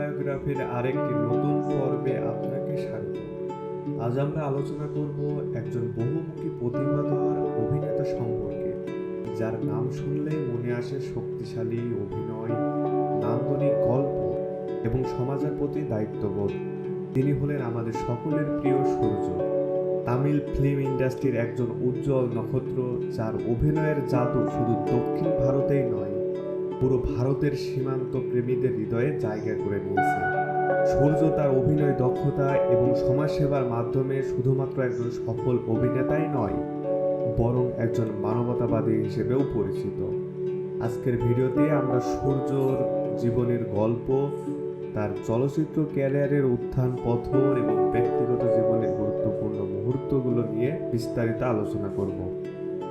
বায়োগ্রাফির আরেকটি নতুন পর্বে আপনাকে স্বাগত। আজ আমরা আলোচনা করব একজন বহুমুখী প্রতিভাধর অভিনেতা সম্পর্কে, যার নাম শুনলেই মনে আসে শক্তিশালী অভিনয়, নান্দনিক গল্প এবং সমাজের প্রতি দায়িত্ববোধ। তিনি হলেন আমাদের সকলের প্রিয় সূর্য, তামিল ফিল্ম ইন্ডাস্ট্রির একজন উজ্জ্বল নক্ষত্র, যার অভিনয়ের জাদু শুধু দক্ষিণ ভারতেই নয়, পুরো ভারতের সীমান্ত প্রেমীদের হৃদয়ে জায়গা করে নিয়েছে। সূর্য তার অভিনয় দক্ষতা এবং সমাজসেবার মাধ্যমে শুধুমাত্র একজন সফল অভিনেতাই নয়, বরং একজন মানবতাবাদী হিসেবেও পরিচিত। আজকের ভিডিওতে আমরা সূর্যর জীবনের গল্প, তার চলচ্চিত্র ক্যারিয়ারের উত্থান পতন এবং ব্যক্তিগত জীবনের গুরুত্বপূর্ণ মুহূর্তগুলো নিয়ে বিস্তারিত আলোচনা করব।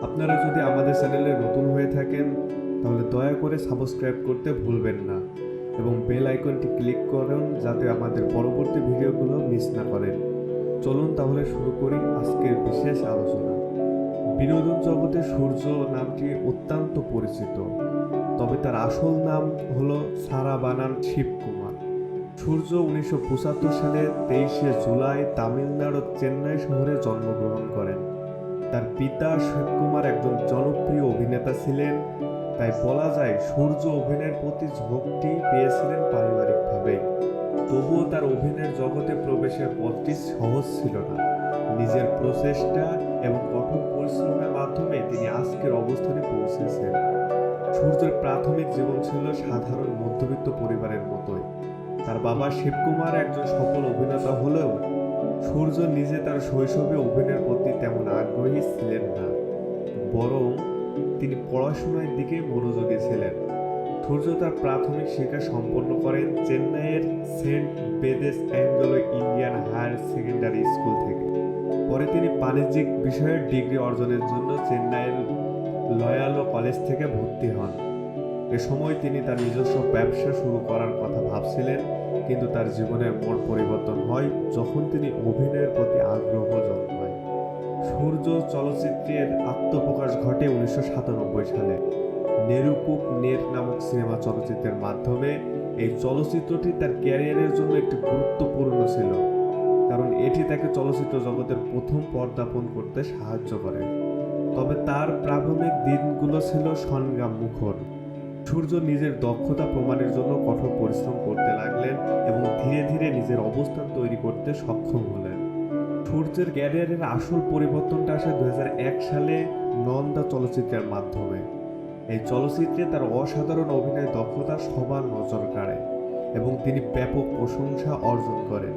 আপনারা যদি আমাদের চ্যানেলে নতুন হয়ে থাকেন তাহলে দয়া করে সাবস্ক্রাইব করতে ভুলবেন না এবং বেল আইকনটি ক্লিক করুন যাতে আমাদের পরবর্তী ভিডিওগুলো মিস না করেন। চলুন তাহলে শুরু করি আজকের বিশেষ আলোচনা। বিনোদন জগতে সূর্য নামটি অত্যন্ত পরিচিত, তবে তার আসল নাম হলো সারাবানান শিবকুমার। সূর্য 1975 সালে 23শে জুলাই তামিলনাড়ুর চেন্নাই শহরে জন্মগ্রহণ করেন। তার পিতা শিবকুমার একজন জনপ্রিয় অভিনেতা ছিলেন, তাই বলা যায় সূর্য অভিনয়ের প্রতি ঝোঁকটি পেয়েছিলেন পারিবারিকভাবেই। তবুও তার অভিনয়ের জগতে প্রবেশের পথটি সহজ ছিল না। নিজের প্রচেষ্টা এবং কঠোর পরিশ্রমের মাধ্যমে তিনি আজকের অবস্থানে পৌঁছেছেন। সূর্যের প্রাথমিক জীবন ছিল সাধারণ মধ্যবিত্ত পরিবারের মতোই। তার বাবা শিবকুমার একজন সফল অভিনেতা হলেও সূর্য নিজে তার শৈশবে অভিনয়ের প্রতি তেমন আগ্রহী ছিলেন না, বরং তিনি পড়াশোনার দিকে মনোযোগী ছিলেন। সূর্য তার প্রাথমিক শিক্ষা সম্পন্ন করেন চেন্নাইয়ের saint Bede's Anglo Indian higher secondary school থেকে। পরে তিনি বাণিজ্যিক বিষয়ের ডিগ্রি অর্জনের জন্য চেন্নাইয়ের লয়ালো কলেজ থেকে ভর্তি হন। এ সময় তিনি তার নিজস্ব ব্যবসা শুরু করার কথা ভাবছিলেন, কিন্তু তার জীবনের মোড় পরিবর্তন হয় যখন তিনি অভিনয়ের প্রতি আগ্রহ জন্মায়। সূর্য চলচ্চিত্রের আত্মপ্রকাশ ঘটে 1997 সালে নেরুকুক নের নামক সিনেমা চলচ্চিত্রের মাধ্যমে। এই চলচ্চিত্রটি তার ক্যারিয়ারের জন্য একটি গুরুত্বপূর্ণ ছিল, কারণ এটি তাকে চলচ্চিত্র জগতের প্রথম পদার্পণ করতে সাহায্য করে। তবে তার প্রাথমিক দিনগুলো ছিল সংগ্রাম মুখর। সূর্য নিজের দক্ষতা প্রমাণের জন্য কঠোর পরিশ্রম করতে লাগলেন এবং ধীরে ধীরে নিজের অবস্থান তৈরি করতে সক্ষম হলেন। সূর্যের ক্যারিয়ারের আসল পরিবর্তনটা আসে 2001 সালে নন্দা চলচ্চিত্রের মাধ্যমে। এই চলচ্চিত্রে তার অসাধারণ অভিনয় দক্ষতা সবার নজর কাড়ে এবং তিনি ব্যাপক প্রশংসা অর্জন করেন।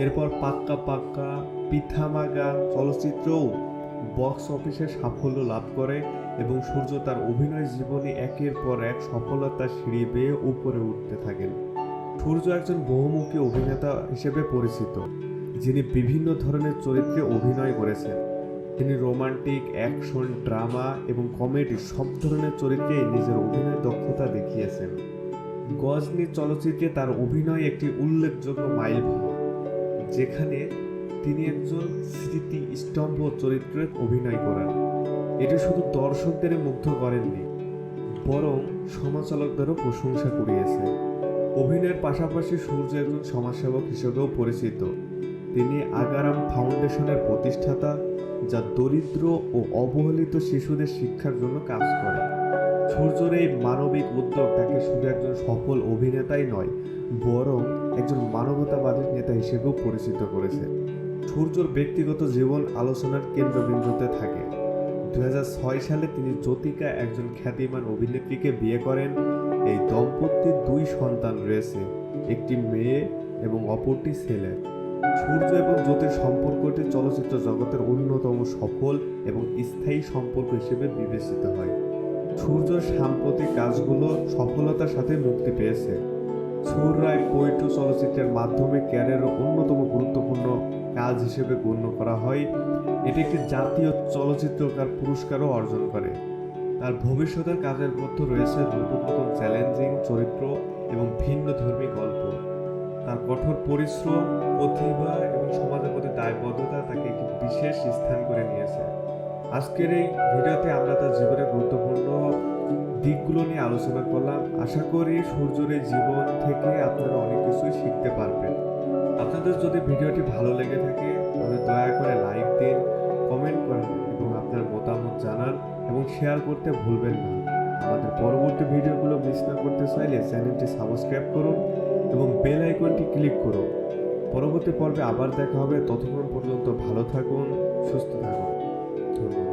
এরপর পাক্কা পাক্কা, পিথামাগা চলচ্চিত্রও বক্স অফিসে সাফল্য লাভ করে এবং সূর্য তার অভিনয় জীবনে একের পর এক সফলতার সিঁড়ি বেয়ে উপরে উঠতে থাকেন। সূর্য একজন বহুমুখী অভিনেতা হিসেবে পরিচিত, যিনি বিভিন্ন ধরনের চরিত্রে অভিনয় করেছেন। তিনি রোমান্টিক, অ্যাকশন, ড্রামা এবং কমেডি সব ধরনের চরিত্রে নিজের অভিনয় দক্ষতা দেখিয়েছেন। গজনী চলচ্চিত্রে তার অভিনয় একটি উল্লেখযোগ্য মাইলফলক, যেখানে তিনি একজন স্মৃতিস্তম্ভ চরিত্রে অভিনয় করেন। এটি শুধু দর্শকদের মুগ্ধ করেননি, বরং সমালোচকদেরও প্রশংসা কুড়িয়েছে। অভিনয়ের পাশাপাশি সূর্য একজন সমাজসেবক হিসেবেও পরিচিত। তিনি আগারাম ফাউন্ডেশনের প্রতিষ্ঠাতা, যা দরিদ্র ও অবহেলিত শিশুদের শিক্ষার জন্য কাজ করে। সূর্যর এই মানবিক উদ্যোগ তাকে শুধু একজন সফল অভিনেতাই নয়, বরং একজন মানবতাবাদী নেতা হিসেবেও পরিচিত করেছে। সূর্যর ব্যক্তিগত জীবন আলোচনার কেন্দ্রবিন্দুতে থাকে। 2006 সালে তিনি জ্যোতিকা, একজন খ্যাতিমান অভিনেত্রীকে বিয়ে করেন। এই দম্পতির 2 সন্তান রয়েছে, একটি মেয়ে এবং অপরটি ছেলে। সূর্য এবং জ্যোতির সম্পর্কটি চলচ্চিত্র জগতের অন্যতম সফল এবং স্থায়ী সম্পর্ক হিসেবে বিবেচিত হয়। সূর্যর সাম্প্রতিক কাজগুলো সফলতার সাথে মুক্তি পেয়েছে। সুররায় পৈটু চলচ্চিত্রের মাধ্যমে ক্যারিয়ারের অন্যতম গুরুত্বপূর্ণ কাজ হিসেবে গণ্য করা হয়। এটি একটি জাতীয় চলচ্চিত্রকার পুরস্কারও অর্জন করে। তার ভবিষ্যতের কাজের মধ্যে রয়েছে নতুন নতুন চ্যালেঞ্জিং চরিত্র এবং ভিন্ন ধর্মী গল্প। তার কঠোর পরিশ্রম, প্রতিভা এবং সমাজের প্রতি দায়বদ্ধতা তাকে একটি বিশেষ স্থান করে নিয়েছে। আজকের এই ভিডিওতে আমরা তার জীবনের গুরুত্বপূর্ণ দিকগুলো নিয়ে আলোচনা করলাম। আশা করি সূর্যের জীবন থেকে আপনারা অনেক কিছু শিখতে পারবেন। আপনাদের যদি ভিডিওটি ভালো লেগে থাকে তাহলে দয়া করে লাইক দিন, কমেন্ট করেন এবং আপনার মতামত জানান এবং শেয়ার করতে ভুলবেন না। আমাদের পরবর্তী ভিডিওগুলো মিস না করতে চাইলে চ্যানেলটি সাবস্ক্রাইব করুন এবং বেল আইকনটি ক্লিক করুন। পরবর্তী পর্বে আবার দেখা হবে। ততক্ষণ পর্যন্ত ভালো থাকুন, সুস্থ থাকুন। ধন্যবাদ।